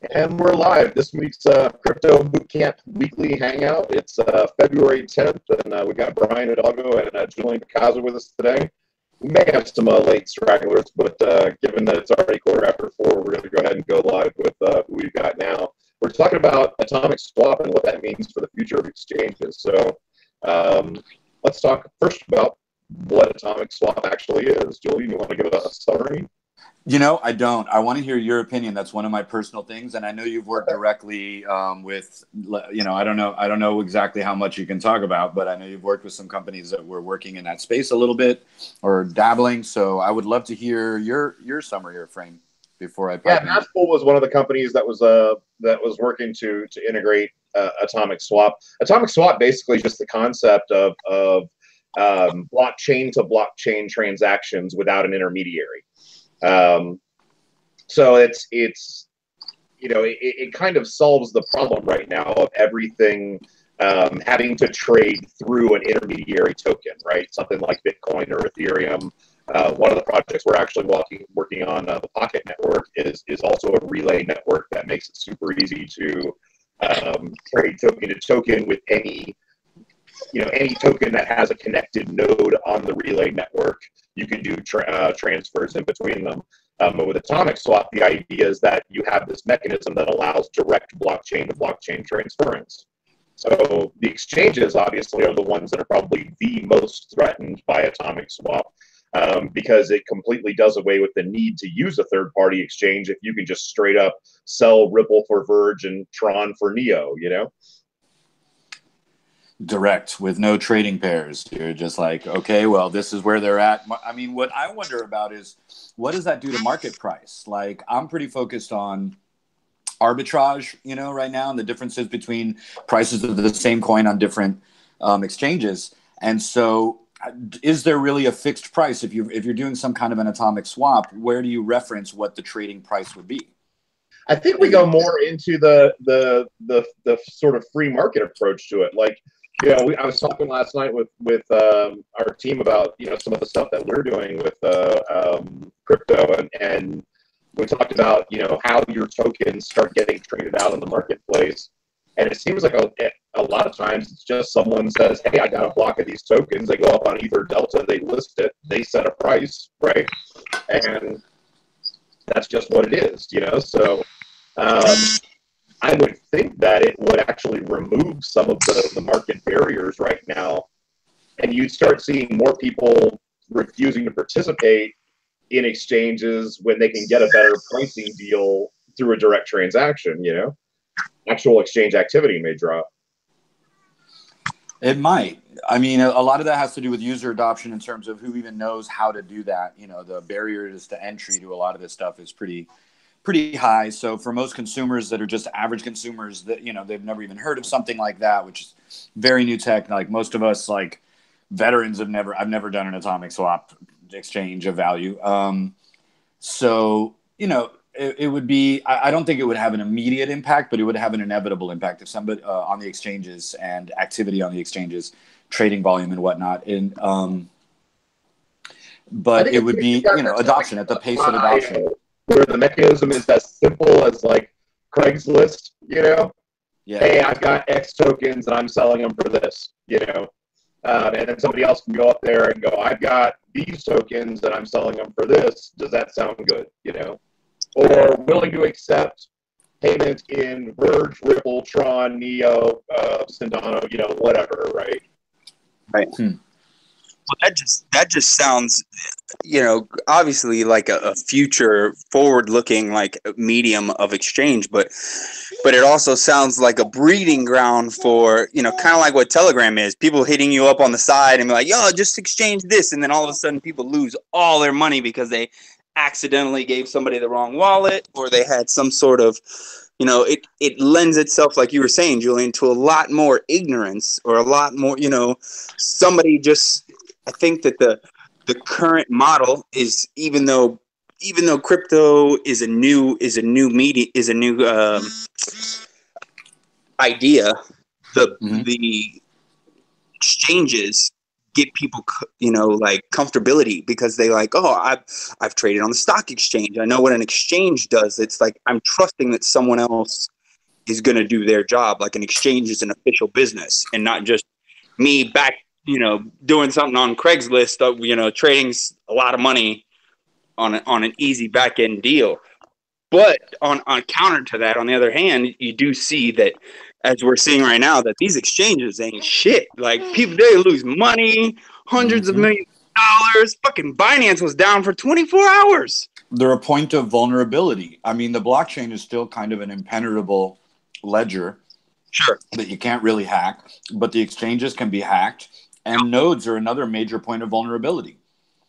And we're live. This week's Crypto Bootcamp weekly hangout. It's February 10th, and we got Brian Hidalgo and Julian Picasso with us today. We may have some late stragglers, but given that it's already 4:15, we're going to go ahead and go live with who we've got now. We're talking about atomic swap and what that means for the future of exchanges. So let's talk first about what atomic swap actually is. Julian, you want to give a summary? You know, I don't. I want to hear your opinion. That's one of my personal things, and I know you've worked directly with. You know, I don't know exactly how much you can talk about, but I know you've worked with some companies that were working in that space a little bit or dabbling. So I would love to hear your summary or frame before I. Yeah, Masspool was one of the companies that was working to integrate atomic swap. Atomic swap basically is just the concept of blockchain to blockchain transactions without an intermediary. So it's you know, it kind of solves the problem right now of everything having to trade through an intermediary token, right? Something like Bitcoin or Ethereum. One of the projects we're actually working on, the Pocket Network, is also a relay network that makes it super easy to trade token to token with any token that has a connected node on the relay network. You can do transfers in between them. But with atomic swap, the idea is that you have this mechanism that allows direct blockchain to blockchain transference. So the exchanges obviously are the ones that are probably the most threatened by atomic swap, because it completely does away with the need to use a third-party exchange if you can just straight up sell Ripple for Verge and Tron for Neo, you know? Direct with no trading pairs. You're just like, okay, well, this is where they're at. I mean, what I wonder about is, what does that do to market price? Like, I'm pretty focused on arbitrage, you know, right now, and the differences between prices of the same coin on different exchanges. And so is there really a fixed price? If you're doing some kind of an atomic swap, where do you reference what the trading price would be? I think we go more into the sort of free market approach to it. Like, you know, I was talking last night with our team about, you know, some of the stuff that we're doing with crypto, and we talked about, you know, how your tokens start getting traded out in the marketplace. And it seems like a lot of times it's just someone says, hey, I got a block of these tokens. They go up on Ether Delta, they list it, they set a price, right? And that's just what it is, you know? So I would think that it would actually remove some of the market barriers right now, and you'd start seeing more people refusing to participate in exchanges when they can get a better pricing deal through a direct transaction, you know? Actual exchange activity may drop. It might. I mean, a lot of that has to do with user adoption in terms of who even knows how to do that. You know, the barriers to entry to a lot of this stuff is pretty high. So for most consumers that are just average consumers, that, you know, they've never even heard of something like that, which is very new tech. Like most of us, like veterans, I've never done an atomic swap exchange of value. So, you know, it would be, I don't think it would have an immediate impact, but it would have an inevitable impact if somebody on the exchanges and activity on the exchanges, trading volume and whatnot. And, but it would be, you know, adoption at the pace of adoption. Where the mechanism is as simple as like Craigslist, you know? Yeah. Hey, I've got X tokens and I'm selling them for this, you know? And then somebody else can go up there and go, I've got these tokens and I'm selling them for this. Does that sound good, you know? Or willing to accept payment in Verge, Ripple, Tron, Neo, Cardano, you know, whatever, right? Right. Well, that just sounds, you know, obviously like a future forward-looking like medium of exchange, but it also sounds like a breeding ground for, you know, kind of like what Telegram is. People hitting you up on the side and be like, yo, just exchange this, and then all of a sudden people lose all their money because they accidentally gave somebody the wrong wallet, or they had some sort of, you know, it lends itself, like you were saying, Julian, to a lot more ignorance, or a lot more, you know, somebody just. I think that the current model is, even though crypto is a new idea, the exchanges get people, like comfortability, because they like, oh, I've traded on the stock exchange. I know what an exchange does. It's like I'm trusting that someone else is going to do their job. Like an exchange is an official business and not just me back, doing something on Craigslist, trading a lot of money on an easy back end deal. But on counter to that, on the other hand, you do see that, as we're seeing right now, that these exchanges ain't shit. Like, people, they lose money, hundreds of millions of dollars. Fucking Binance was down for 24 hours. They're a point of vulnerability. I mean, the blockchain is still kind of an impenetrable ledger. Sure. That you can't really hack, but the exchanges can be hacked, and nodes are another major point of vulnerability.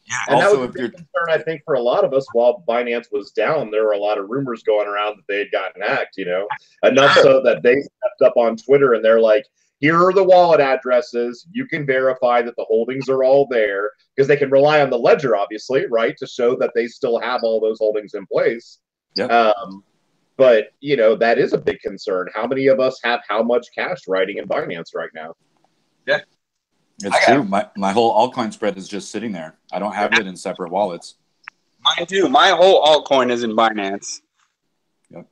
Yeah, and also, that was a big concern, I think, for a lot of us. While Binance was down, there were a lot of rumors going around that they had gotten hacked, enough so that they stepped up on Twitter and they're like, here are the wallet addresses. You can verify that the holdings are all there, because they can rely on the ledger, obviously, right, to show that they still have all those holdings in place. Yep. But, that is a big concern. How many of us have how much cash riding in Binance right now? Yeah. It's true. My whole altcoin spread is just sitting there. I don't have it in separate wallets. Mine too. My whole altcoin is in Binance. Yep.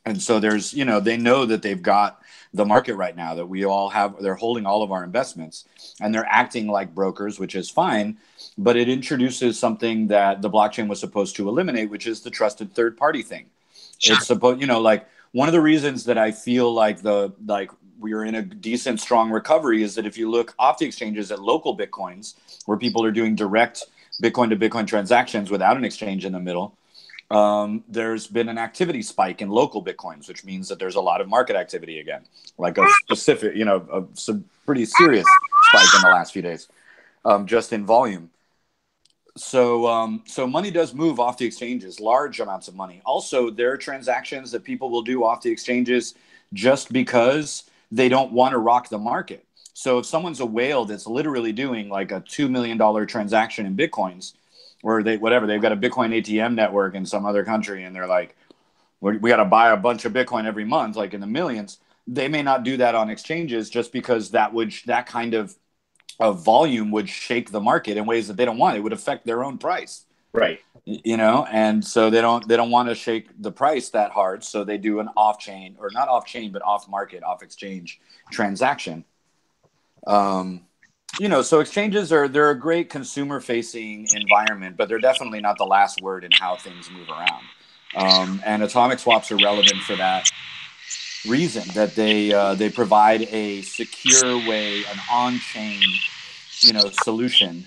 And so there's, they know that they've got the market right now, that we all have, they're holding all of our investments, and they're acting like brokers, which is fine, but it introduces something that the blockchain was supposed to eliminate, which is the trusted third party thing. Sure. It's supposed, like one of the reasons that I feel like we are in a decent, strong recovery is that if you look off the exchanges at local Bitcoins, where people are doing direct Bitcoin to Bitcoin transactions without an exchange in the middle, there's been an activity spike in local Bitcoins, which means that there's a lot of market activity again, like a specific, some pretty serious spike in the last few days, just in volume. So money does move off the exchanges, large amounts of money. Also, there are transactions that people will do off the exchanges just because they don't want to rock the market. So if someone's a whale that's literally doing like a $2 million transaction in Bitcoins, or they've got a Bitcoin ATM network in some other country, and they're like, we got to buy a bunch of Bitcoin every month, like in the millions. They may not do that on exchanges just because that kind of volume would shake the market in ways that they don't want. It would affect their own price. Right. And so they don't want to shake the price that hard. So they do an off-chain, or not off-chain, but off-market, off-exchange transaction. So exchanges they're a great consumer-facing environment, but they're definitely not the last word in how things move around. And atomic swaps are relevant for that reason, that they provide a secure way, an on-chain, solution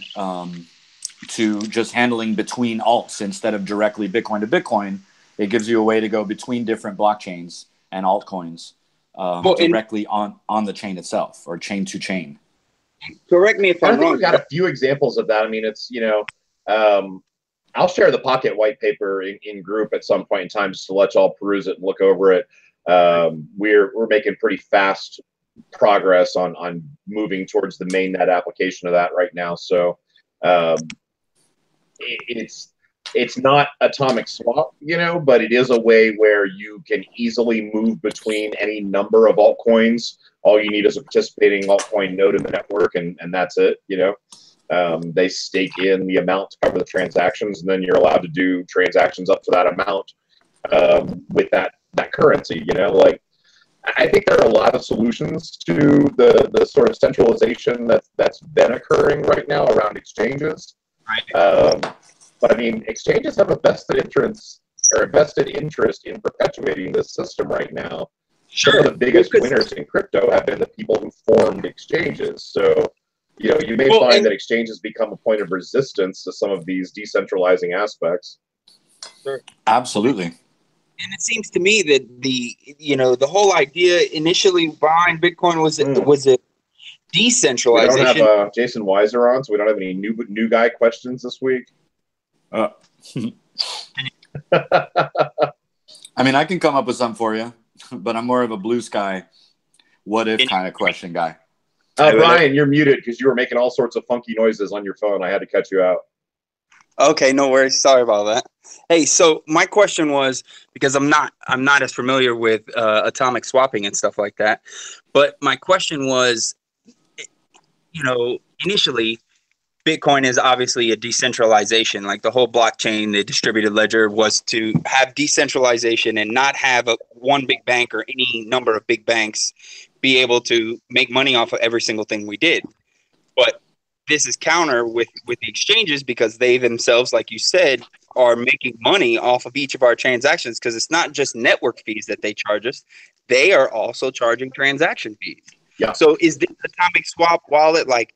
to just handling between alts instead of directly Bitcoin to Bitcoin. It gives you a way to go between different blockchains and altcoins directly on the chain itself, or chain to chain. Correct me if I'm wrong. I think we've got a few examples of that. I mean, it's, I'll share the Pocket white paper in group at some point in time, just to let y'all peruse it and look over it. We're making pretty fast progress on moving towards the mainnet application of that right now. So it's not atomic swap, but it is a way where you can easily move between any number of altcoins. All you need is a participating altcoin node in the network, and that's it. They stake in the amount to cover the transactions, and then you're allowed to do transactions up to that amount with that currency. I think there are a lot of solutions to the sort of centralization that's been occurring right now around exchanges. Right. But I mean, exchanges have a vested interest in perpetuating this system right now. Sure. Some of the biggest winners in crypto have been the people who formed exchanges. So, you may find that exchanges become a point of resistance to some of these decentralizing aspects. Sure. Absolutely. And it seems to me that the whole idea initially behind Bitcoin was a decentralization. We don't have Jason Weiser on, so we don't have any new guy questions this week. I mean, I can come up with some for you, but I'm more of a blue sky, what if kind of question guy. Brian, you're muted because you were making all sorts of funky noises on your phone. I had to cut you out. Okay, no worries. Sorry about that. Hey, so my question was, because I'm not as familiar with atomic swapping and stuff like that, but my question was, initially, Bitcoin is obviously a decentralization. Like the whole blockchain, the distributed ledger was to have decentralization and not have one big bank or any number of big banks be able to make money off of every single thing we did. But this is counter with the exchanges because they themselves, like you said, are making money off of each of our transactions because it's not just network fees that they charge us. They are also charging transaction fees. Yeah. So is the Atomic Swap wallet like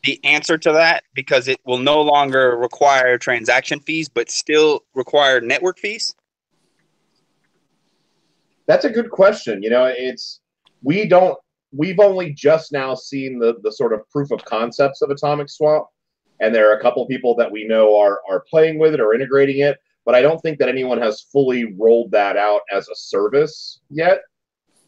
the answer to that because it will no longer require transaction fees but still require network fees? That's a good question. We've only just now seen the sort of proof of concepts of Atomic Swap, and there are a couple of people that we know are playing with it or integrating it, but I don't think that anyone has fully rolled that out as a service yet.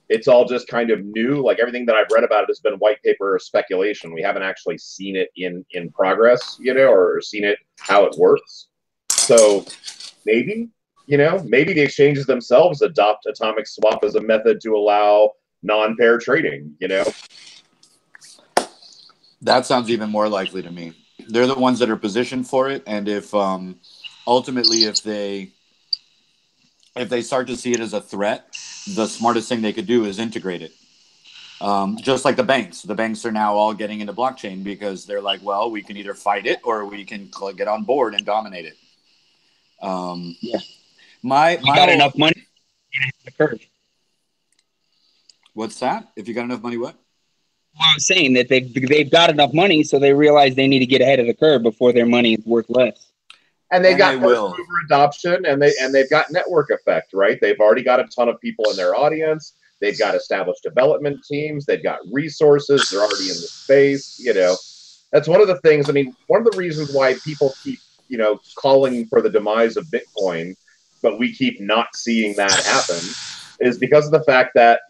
It's all just kind of new. Like everything that I've read about it has been white paper speculation. We haven't actually seen it in progress, or seen it how it works. So maybe the exchanges themselves adopt Atomic Swap as a method to allow non-pair trading. That sounds even more likely to me. They're the ones that are positioned for it, and if ultimately if they start to see it as a threat, the smartest thing they could do is integrate it. Just like the banks. The banks are now all getting into blockchain because they're like, well, we can either fight it or we can get on board and dominate it. Yeah. My got enough money the curve. What's that? If you got enough money, what? Well, I was saying that they've got enough money, so they realize they need to get ahead of the curve before their money is worth less. And they've got first mover adoption, and they've got network effect, right? They've already got a ton of people in their audience. They've got established development teams. They've got resources. They're already in the space. That's one of the things. I mean, one of the reasons why people keep, calling for the demise of Bitcoin, but we keep not seeing that happen, is because of the fact that,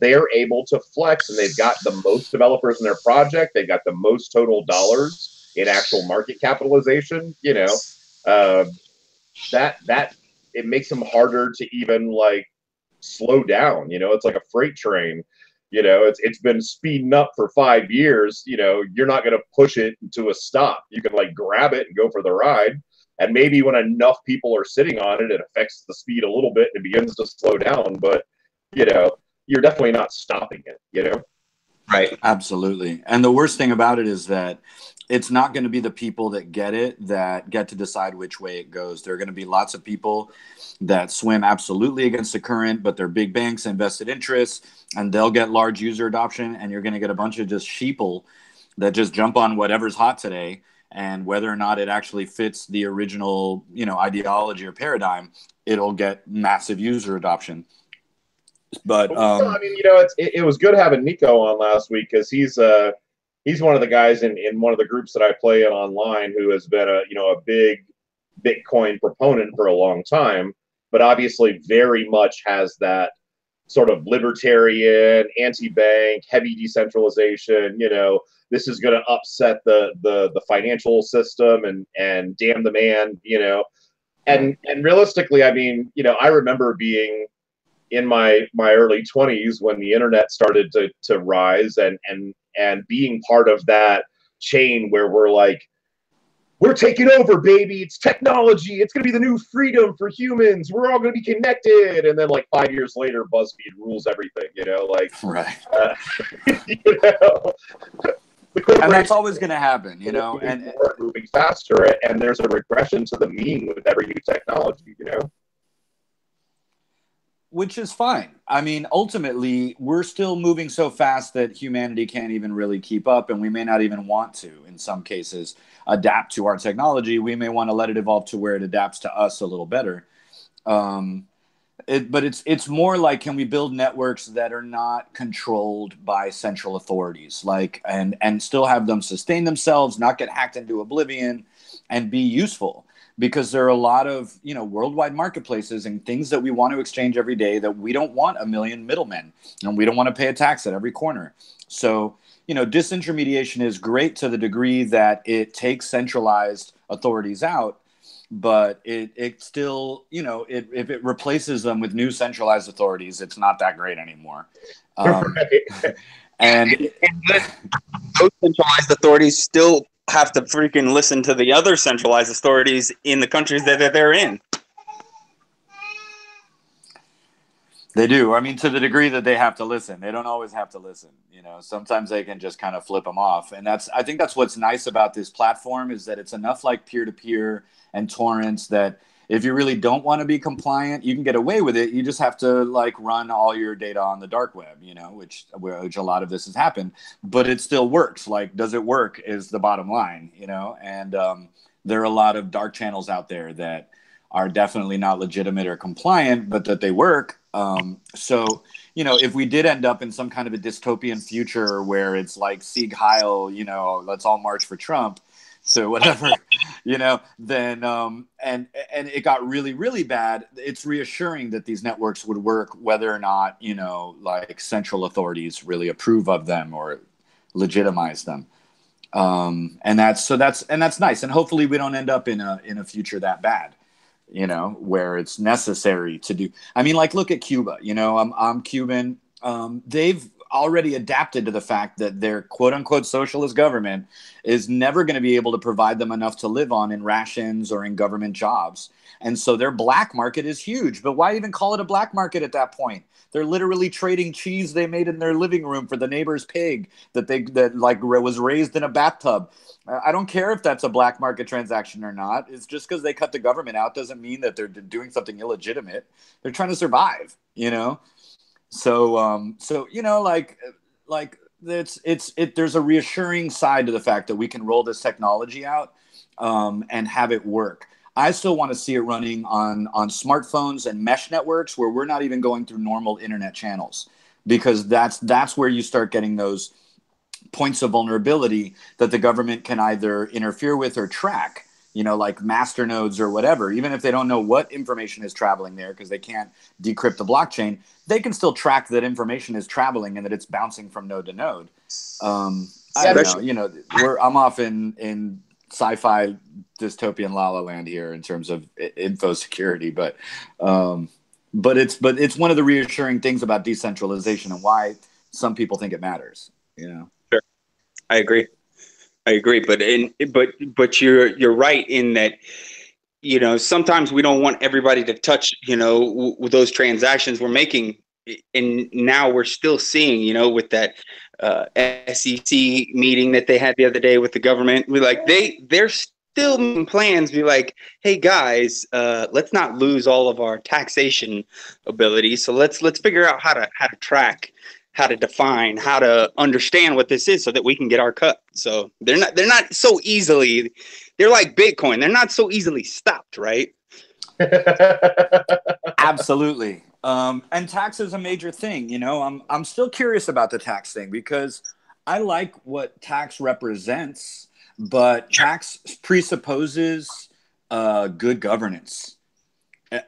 they're able to flex and they've got the most developers in their project. They've got the most total dollars in actual market capitalization, that it makes them harder to even slow down. It's like a freight train. It's been speeding up for 5 years. You're not going to push it to a stop. You can grab it and go for the ride. And maybe when enough people are sitting on it, it affects the speed a little bit and it begins to slow down. But you're definitely not stopping it. Right. Absolutely. And the worst thing about it is that it's not going to be the people that get it that get to decide which way it goes. There are going to be lots of people that swim absolutely against the current, but they're big banks and vested interests, and they'll get large user adoption, and you're going to get a bunch of just sheeple that just jump on whatever's hot today, and whether or not it actually fits the original, ideology or paradigm, it'll get massive user adoption. But I mean, it was good having Nico on last week because he's one of the guys in one of the groups that I play in online who has been a big Bitcoin proponent for a long time, but obviously very much has that sort of libertarian, anti-bank, heavy decentralization. This is going to upset the financial system and damn the man. And realistically, I mean, I remember being in my early 20s when the internet started to rise and being part of that chain where we're taking over, baby. It's technology. It's going to be the new freedom for humans. We're all going to be connected. And then 5 years later, BuzzFeed rules everything, right. And that's always going to happen, and moving faster. And there's a regression to the mean with every new technology, Which is fine. I mean, ultimately, we're still moving so fast that humanity can't even really keep up, and we may not even want to, in some cases, adapt to our technology. We may want to let it evolve to where it adapts to us a little better. But it's more like, can we build networks that are not controlled by central authorities, and still have them sustain themselves, not get hacked into oblivion, and be useful? Because there are a lot of, worldwide marketplaces and things that we want to exchange every day that we don't want a million middlemen, and we don't want to pay a tax at every corner. So, disintermediation is great to the degree that it takes centralized authorities out, but it still, you know, if it replaces them with new centralized authorities, it's not that great anymore. Right. And those centralized authorities still have to freaking listen to the other centralized authorities in the countries that they're in. they do. I mean, to the degree that they have to listen, they don't always have to listen. You know, sometimes they can just kind of flip them off. And I think that's what's nice about this platform, is that it's enough like peer-to-peer and torrents that if you really don't want to be compliant, you can get away with it. You just have to like run all your data on the dark web, you know, which a lot of this has happened, but it still works. Like, does it work is the bottom line, you know? And there are a lot of dark channels out there that are definitely not legitimate or compliant, but that they work. So, you know, if we did end up in some kind of a dystopian future where it's like Sieg Heil, you know, let's all march for Trump, so whatever, you know, then and it got really, really bad. It's reassuring that these networks would work whether or not, you know, like central authorities really approve of them or legitimize them. And that's nice. And hopefully we don't end up in a future that bad, you know, where it's necessary to do. I mean, like, look at Cuba, you know, I'm Cuban. They've already adapted to the fact that their quote unquote socialist government is never going to be able to provide them enough to live on in rations or in government jobs. And so their black market is huge. But why even call it a black market at that point? They're literally trading cheese they made in their living room for the neighbor's pig that was raised in a bathtub. I don't care if that's a black market transaction or not. It's just because they cut the government out doesn't mean that they're doing something illegitimate. They're trying to survive, you know? So you know, like there's a reassuring side to the fact that we can roll this technology out and have it work. I still want to see it running on smartphones and mesh networks where we're not even going through normal internet channels, because that's where you start getting those points of vulnerability that the government can either interfere with or track, you know, like master nodes or whatever. Even if they don't know what information is traveling there because they can't decrypt the blockchain, they can still track that information is traveling and that it's bouncing from node to node. I don't know, you know, I'm off in sci-fi dystopian la la land here in terms of info security, but it's one of the reassuring things about decentralization and why some people think it matters, you know. Sure. I agree, but you're right in that, you know, sometimes we don't want everybody to touch, you know, with those transactions we're making, and now we're still seeing, you know, with that SEC meeting that they had the other day with the government, we like they're still making plans. Be like, hey guys, let's not lose all of our taxation ability. So let's figure out how to track, how to define, how to understand what this is so that we can get our cut. So they're not so easily, they're like Bitcoin. They're not so easily stopped, right? Absolutely. And tax is a major thing. You know, I'm still curious about the tax thing because I like what tax represents, but tax presupposes good governance.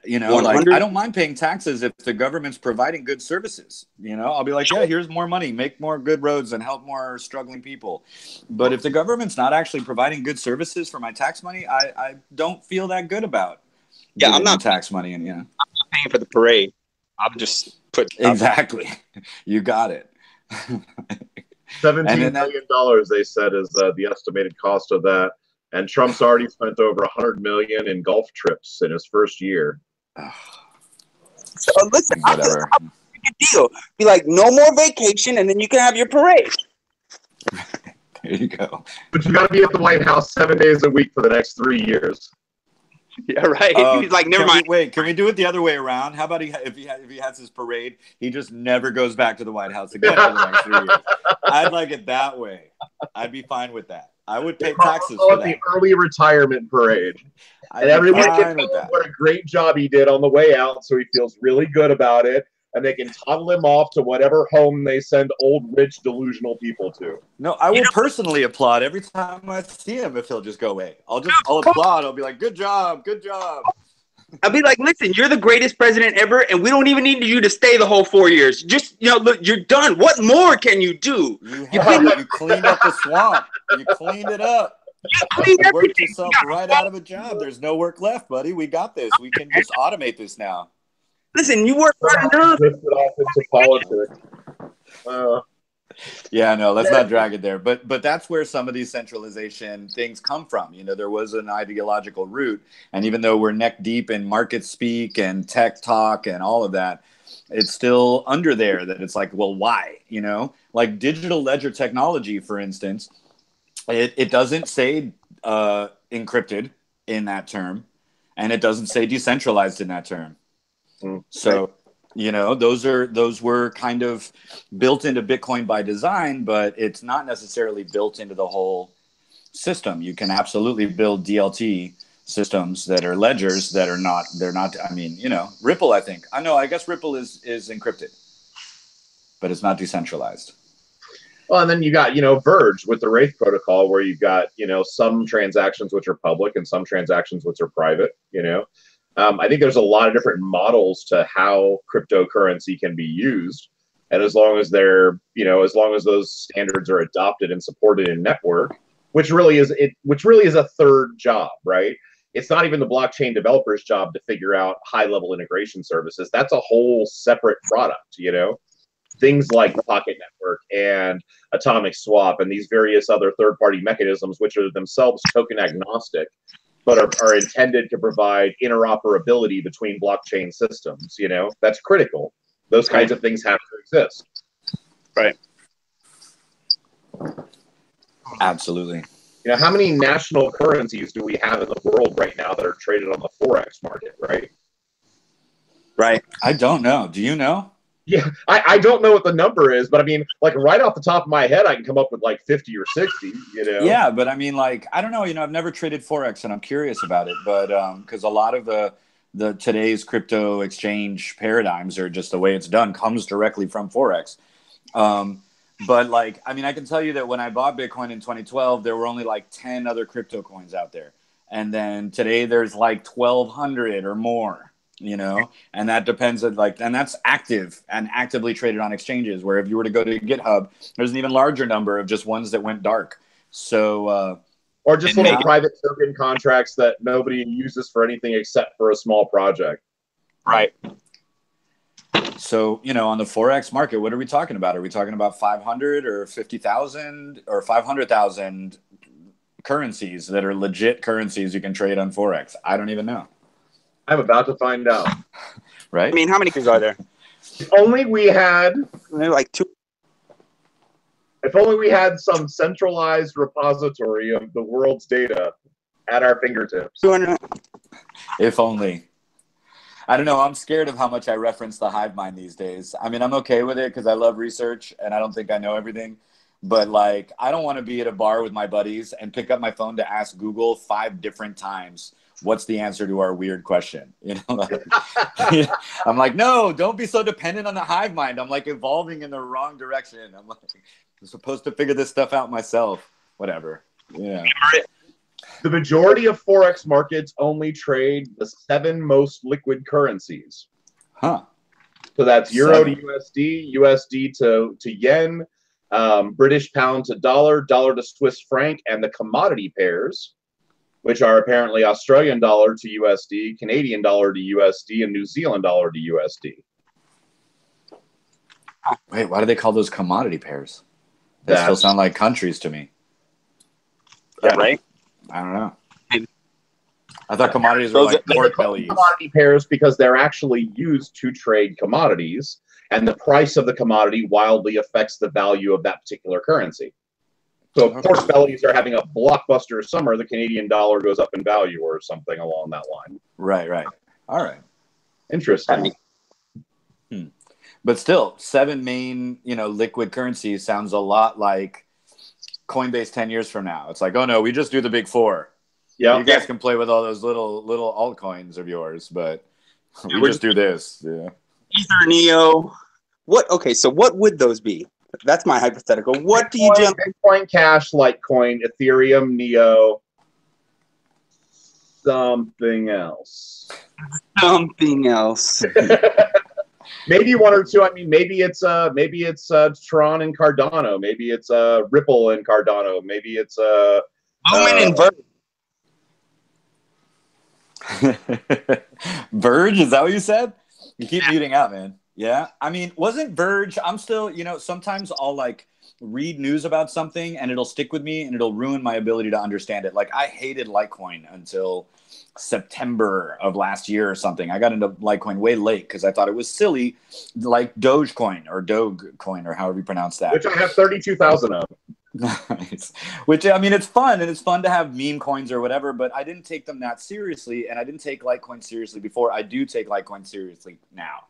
You know, 100? Like, I don't mind paying taxes if the government's providing good services. You know, I'll be like, yeah, here's more money, make more good roads and help more struggling people. But if the government's not actually providing good services for my tax money, I don't feel that good about I'm not tax money. And, you know, I'm not paying for the parade. I'm just put exactly. You got it. $17 million, they said, is the estimated cost of that. And Trump's already spent over $100 million in golf trips in his first year. So listen, whatever. I'll make a deal. Be like, no more vacation, and then you can have your parade. There you go. But you got to be at the White House 7 days a week for the next 3 years. Yeah, right. He's like, never mind. Can we do it the other way around? How about if he has his parade, he just never goes back to the White House again for the next 3 years? I'd like it that way. I'd be fine with that. I would pay taxes for that. The early retirement parade. And everyone can tell him what a great job he did on the way out, so he feels really good about it. And they can tunnel him off to whatever home they send old, rich, delusional people to. No, I will personally applaud every time I see him if he'll just go away. I'll applaud. I'll be like, good job, good job. I'll be like, listen, you're the greatest president ever, and we don't even need you to stay the whole 4 years. Just, you know, look, you're done. What more can you do? You cleaned up the swamp. You cleaned it up. mean, You worked yourself right out of a job. There's no work left, buddy. We got this. We can just automate this now. Listen, you work hard enough. Drifted off into politics. Yeah, no, let's not drag it there. But that's where some of these centralization things come from. You know, there was an ideological root, and even though we're neck deep in market speak and tech talk and all of that, it's still under there that it's like, well, why? You know, like digital ledger technology, for instance, it doesn't say encrypted in that term, and it doesn't say decentralized in that term. So. Right. You know, those were kind of built into Bitcoin by design, but it's not necessarily built into the whole system. You can absolutely build DLT systems that are ledgers that are not. They're not. I mean, you know, Ripple. I think I know. I guess Ripple is encrypted, but it's not decentralized. Well, and then you got, you know, Verge with the Wraith protocol, where you've got, you know, some transactions which are public and some transactions which are private. You know. I think there's a lot of different models to how cryptocurrency can be used, and as long as they're, you know, as long as those standards are adopted and supported in network, which really is a third job, right? It's not even the blockchain developer's job to figure out high-level integration services. That's a whole separate product, you know. Things like the Pocket Network and Atomic Swap and these various other third-party mechanisms, which are themselves token agnostic, but are intended to provide interoperability between blockchain systems. You know, that's critical. Those kinds of things have to exist. Right. Absolutely. You know, how many national currencies do we have in the world right now that are traded on the Forex market, right? Right. I don't know. Do you know? Yeah, I don't know what the number is, but I mean, like right off the top of my head, I can come up with like 50 or 60, you know? Yeah, but I mean, like, I don't know, you know, I've never traded Forex and I'm curious about it, but because a lot of the today's crypto exchange paradigms are just the way it's done comes directly from Forex. But like, I mean, I can tell you that when I bought Bitcoin in 2012, there were only like 10 other crypto coins out there. And then today there's like 1,200 or more. You know, and that depends on like, and that's active and actively traded on exchanges, where if you were to go to GitHub, there's an even larger number of just ones that went dark. So, or just little private token contracts that nobody uses for anything except for a small project. Right. So, you know, on the Forex market, what are we talking about? Are we talking about 500 or 50,000 or 500,000 currencies that are legit currencies you can trade on Forex? I don't even know. I'm about to find out. Right? I mean, how many are there? If only we had like 2. If only we had some centralized repository of the world's data at our fingertips. 200. If only. I don't know. I'm scared of how much I reference the hive mind these days. I mean, I'm okay with it because I love research and I don't think I know everything. But like, I don't want to be at a bar with my buddies and pick up my phone to ask Google 5 different times, what's the answer to our weird question? You know, like, I'm like, no, don't be so dependent on the hive mind. I'm like evolving in the wrong direction. I'm like, I'm supposed to figure this stuff out myself. Whatever. Yeah. The majority of Forex markets only trade the 7 most liquid currencies. Huh. So that's Euro to USD, USD to yen, British pound to dollar, dollar to Swiss franc, and the commodity pairs, which are apparently Australian dollar to USD, Canadian dollar to USD, and New Zealand dollar to USD. Wait, why do they call those commodity pairs? They still sound like countries to me. Yeah, right? I don't know. I thought commodities were like pork bellies. Commodity pairs because they're actually used to trade commodities, and the price of the commodity wildly affects the value of that particular currency. So if pork bellies are having a blockbuster summer, the Canadian dollar goes up in value or something along that line. Right, right. All right. Interesting. But still, 7 main, you know, liquid currencies sounds a lot like Coinbase 10 years from now. It's like, oh no, we just do the big 4. Yeah, you guys can play with all those little altcoins of yours, but we just do this. Yeah. Ether, Neo. What? Okay, so what would those be? That's my hypothetical. What do you jump? Bitcoin Cash, Litecoin, Ethereum, Neo, something else. Something else. Maybe 1 or 2. I mean, maybe it's Tron and Cardano. Maybe it's Ripple and Cardano. Maybe it's Lumen and Verge. Verge, is that what you said? You keep muting out, man. Yeah. I mean, wasn't Verge, I'm still, sometimes I'll like read news about something and it'll stick with me and it'll ruin my ability to understand it. Like I hated Litecoin until September of last year or something. I got into Litecoin way late because I thought it was silly, like Dogecoin or Dogecoin or however you pronounce that. Which I have 32,000 of. Nice. Which, I mean, it's fun, and it's fun to have meme coins or whatever, but I didn't take them that seriously, and I didn't take Litecoin seriously before. I do take Litecoin seriously now.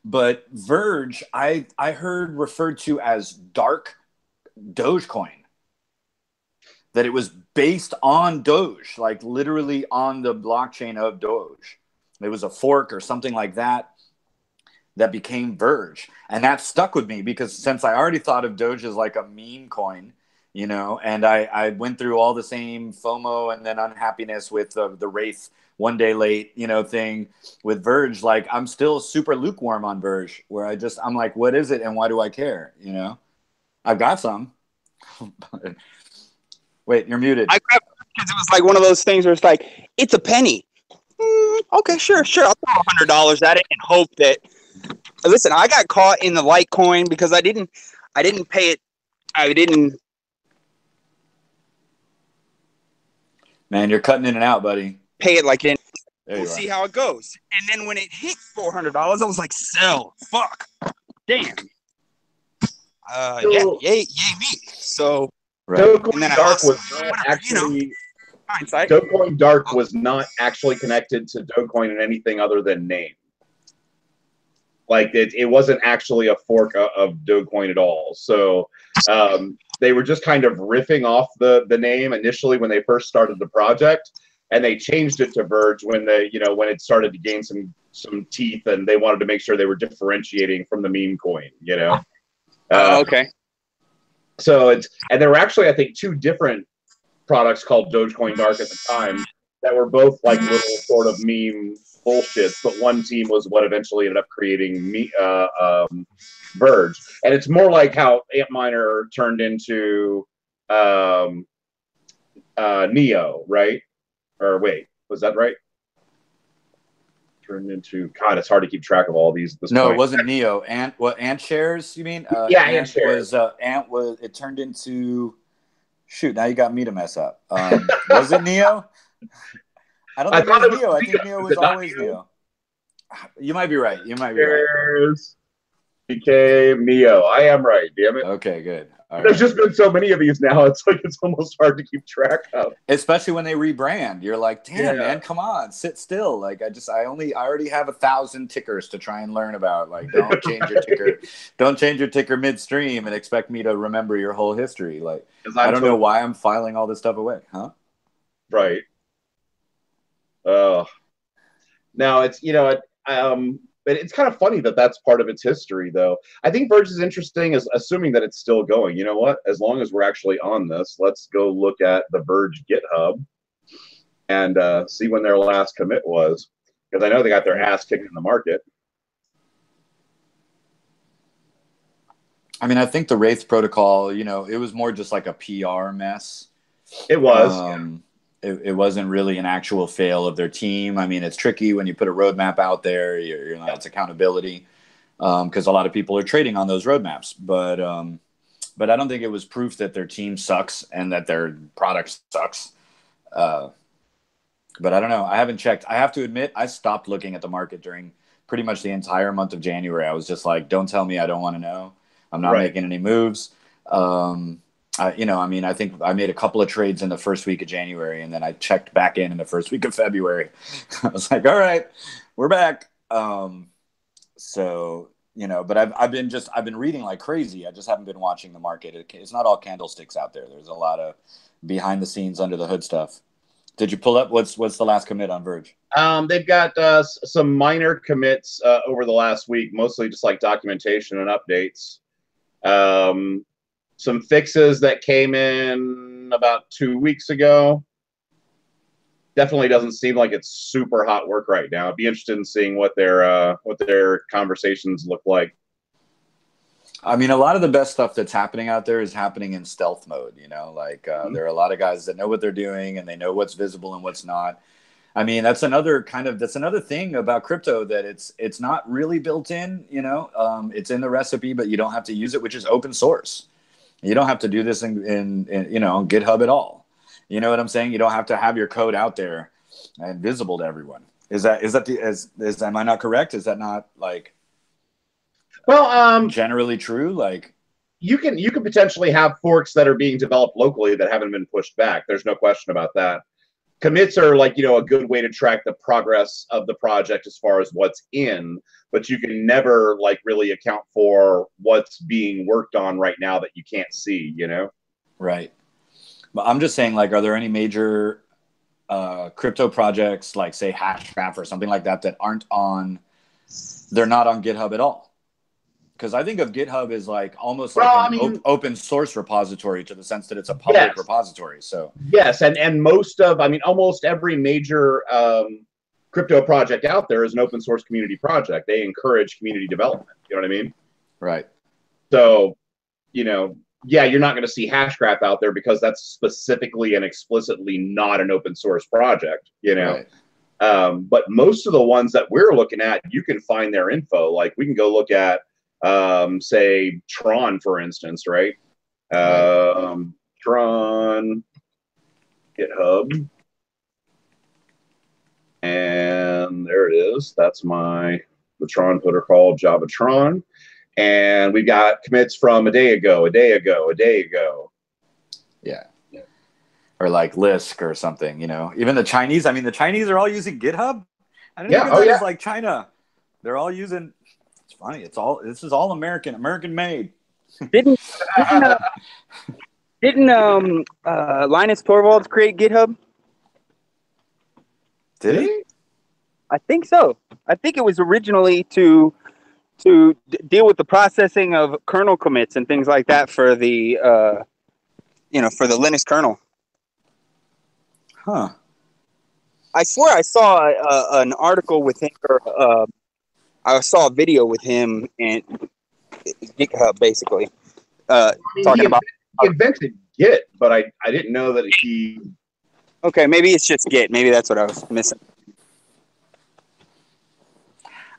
But Verge, I heard referred to as dark Dogecoin, that it was based on Doge, like literally on the blockchain of Doge. It was a fork or something like that became Verge. And that stuck with me because since I already thought of Doge as like a meme coin, and I went through all the same FOMO and then unhappiness with the Wraith one day late, thing with Verge. Like I'm still super lukewarm on Verge, where I'm like, what is it and why do I care? I've got some. Wait, you're muted. I grabbed it because it was like one of those things where it's like, it's a penny. Okay, sure. I'll throw $100 at it and hope that. Listen, I got caught in the Litecoin because I didn't pay it. I didn't. Man, you're cutting in and out, buddy. Pay it like in. We'll see how it goes. And then when it hit $400, I was like, sell. Fuck. Damn. Yay me. So. Right. Dogecoin Dark was not actually. Dogecoin Dark was not actually connected to Dogecoin in anything other than name. Like it wasn't actually a fork of Dogecoin at all. So they were just kind of riffing off the name initially when they first started the project, and they changed it to Verge when when it started to gain some teeth, and they wanted to make sure they were differentiating from the meme coin. Okay. So there were actually, I think, two different products called Dogecoin Dark at the time that were both like little sort of meme bullshits, but one team was what eventually ended up creating Verge. And it's more like how Antminer turned into Neo, right? Or wait, was that right? Turned into, God, it's hard to keep track of all these. No, it wasn't Neo. Ant shares, you mean? Yeah, Ant shares. It turned into, shoot, now you got me to mess up. Was it Neo? I don't think it was Neo. I think Neo was always Neo. You might be right. Became Neo. I am right, damn it. Okay, good. There's just been so many of these now. It's like it's almost hard to keep track of. Especially when they rebrand. You're like, damn, man, come on, sit still. Like I already have 1,000 tickers to try and learn about. Like, don't change your ticker. Don't change your ticker midstream and expect me to remember your whole history. Like, I don't know why I'm filing all this stuff away, huh? Right. Now it's but it's kind of funny that that's part of its history, though. I think Verge is interesting, as assuming that it's still going. You know what? As long as we're actually on this, let's go look at the Verge GitHub and see when their last commit was, because I know they got their ass kicked in the market. I mean, I think the Wraith protocol, it was more just like a PR mess. It was. It wasn't really an actual fail of their team. I mean, it's tricky when you put a roadmap out there. It's accountability because a lot of people are trading on those roadmaps. But I don't think it was proof that their team sucks and that their product sucks. But I don't know. I haven't checked. I have to admit, I stopped looking at the market during pretty much the entire month of January. I was just like, don't tell me I don't want to know. I'm not making any moves. I think I made a couple of trades in the first week of January, and then I checked back in the first week of February. I was like, all right, we're back. But I've been reading like crazy. I just haven't been watching the market. It's not all candlesticks out there. There's a lot of behind the scenes, under the hood stuff. Did you pull up what's the last commit on Verge? They've got some minor commits over the last week, mostly just like documentation and updates. Some fixes that came in about 2 weeks ago. Definitely doesn't seem like it's super hot work right now. I'd be interested in seeing what their conversations look like. I mean, a lot of the best stuff that's happening out there is happening in stealth mode, like there are a lot of guys that know what they're doing and they know what's visible and what's not. I mean, that's another thing about crypto, that it's not really built in, it's in the recipe, but you don't have to use it, which is open source. You don't have to do this in GitHub at all. You know what I'm saying? You don't have to have your code out there and visible to everyone. Am I not correct? Is that not like, well, generally true? Like, you can potentially have forks that are being developed locally that haven't been pushed back. There's no question about that. Commits are like, a good way to track the progress of the project as far as what's in, but you can never like really account for what's being worked on right now that you can't see, Right. But I'm just saying, like, are there any major crypto projects like, say, Hashgraph or something like that they're not on GitHub at all? Because I think of GitHub as like almost open source repository, to the sense that it's a public repository. So yes, and almost every major crypto project out there is an open source community project. They encourage community development. You know what I mean? Right. So, you're not going to see Hashgraph out there because that's specifically and explicitly not an open source project. Right. But most of the ones that we're looking at, you can find their info. Like, we can go look at say Tron, for instance, right? Tron GitHub, and there it is. That's the Tron protocol, JavaTron, and we got commits from a day ago. Yeah. Or like Lisk or something, Even the Chinese. I mean, the Chinese are all using GitHub. I didn't think of that as like China. They're all using. It's funny. This is all American made. Didn't Linus Torvalds create GitHub? Did he? I think so. I think it was originally to deal with the processing of kernel commits and things like that for the for the Linux kernel. Huh. I swear I saw an article with him, or I saw a video with him and GitHub, basically. Talking about he invented Git, but I didn't know that he. Okay, maybe it's just Git. Maybe that's what I was missing.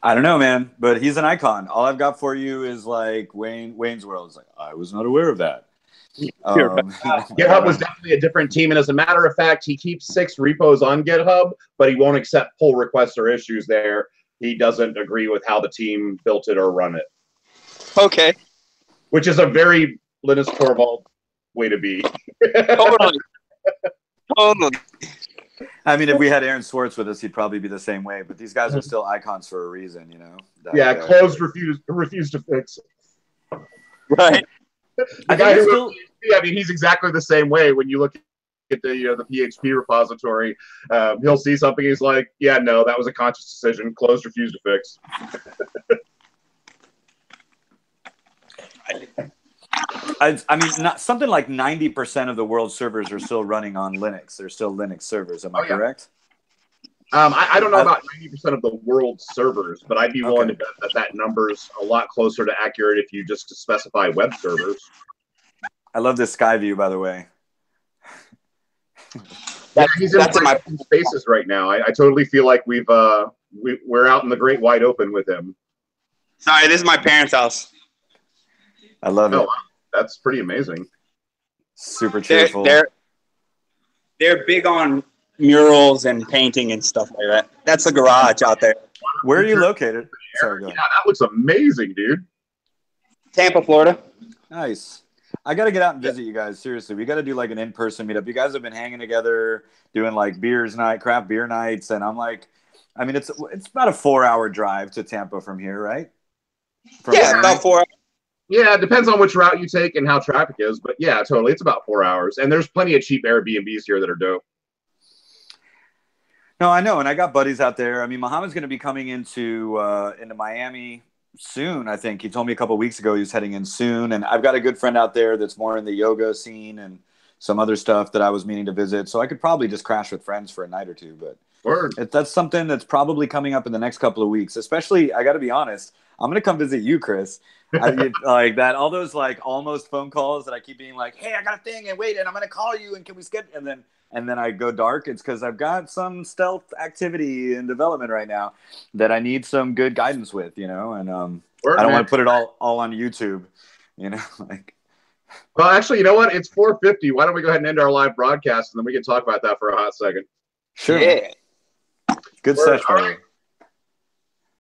I don't know, man, but he's an icon. All I've got for you is like Wayne's World. It's like, I was not aware of that. GitHub was definitely a different team, and as a matter of fact, he keeps 6 repos on GitHub, but he won't accept pull requests or issues there. He doesn't agree with how the team built it or run it. Okay. Which is a very Linus Torvald way to be. Totally. I mean, if we had Aaron Swartz with us, he'd probably be the same way. But these guys are still icons for a reason, Closed refused to fix. Right. The guy who he's exactly the same way. When you look at the PHP repository, he'll see something. He's like, yeah, no, that was a conscious decision. Closed, refused to fix. I mean, something like 90% of the world's servers are still running on Linux. They're still Linux servers. Am I correct? I don't know about 90% of the world's servers, but I'd be willing to bet that number's a lot closer to accurate if you just specify web servers. I love this sky view, by the way. He's in my spaces right now. I totally feel like we're out in the great wide open with him. Sorry, this is my parents' house. I love it. That's pretty amazing. Super cheerful. They're big on murals and painting and stuff like that. That's the garage out there. Where are you located? Sorry, go ahead. Yeah, that looks amazing, dude. Tampa, Florida. Nice. I got to get out and visit you guys. Seriously, we got to do like an in-person meetup. You guys have been hanging together, doing like craft beer nights, and I'm like, I mean, it's about a 4-hour drive to Tampa from here, right? About 4 hours. Yeah, it depends on which route you take and how traffic is, but yeah, totally, it's about 4 hours, and there's plenty of cheap Airbnbs here that are dope. No, I know, and I got buddies out there. I mean, Muhammad's going to be coming into Miami soon, I think. He told me a couple of weeks ago he was heading in soon, and I've got a good friend out there that's more in the yoga scene and some other stuff that I was meaning to visit. So I could probably just crash with friends for a night or two. But that's something that's probably coming up in the next couple of weeks. Especially, I got to be honest, I'm going to come visit you, Chris. Like that, all those like almost phone calls that I keep being like, hey, I got a thing and wait, and I'm going to call you and can we skip? And then I go dark. It's because I've got some stealth activity in development right now that I need some good guidance with, you know, and I don't want to put it all on YouTube, you know, like. Well, actually, you know what? It's 4:50. Why don't we go ahead and end our live broadcast, and then we can talk about that for a hot second. Sure. Yeah. Good session. All right.